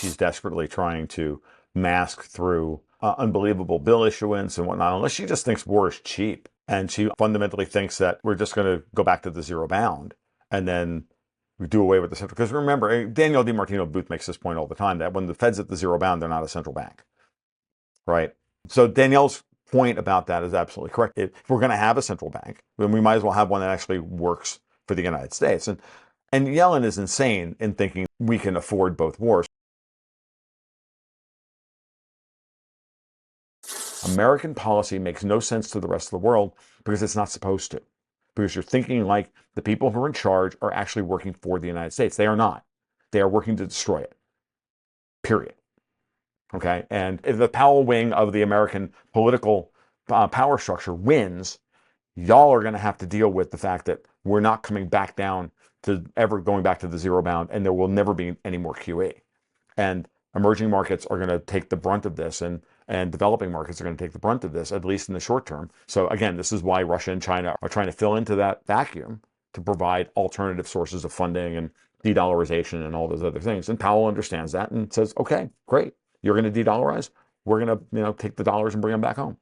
she's desperately trying to mask through unbelievable bill issuance and whatnot, unless she just thinks war is cheap. And she fundamentally thinks that we're just going to go back to the zero bound and then we do away with the central. Because remember, Danielle DiMartino Booth makes this point all the time, that when the Fed's at the zero bound, they're not a central bank, right? So Danielle's point about that is absolutely correct. If we're going to have a central bank, then we might as well have one that actually works for the United States. And Yellen is insane in thinking we can afford both wars. American policy makes no sense to the rest of the world because it's not supposed to. Because you're thinking like the people who are in charge are actually working for the United States. They are not. They are working to destroy it. Period. Okay? And if the Powell wing of the American political power structure wins, y'all are going to have to deal with the fact that we're not coming back down to ever going back to the zero bound, and there will never be any more QE. And emerging markets are going to take the brunt of this, and developing markets are going to take the brunt of this, at least in the short term. So again, this is why Russia and China are trying to fill into that vacuum to provide alternative sources of funding and de-dollarization and all those other things. And Powell understands that and says, okay, great. You're going to de-dollarize. We're going to take the dollars and bring them back home.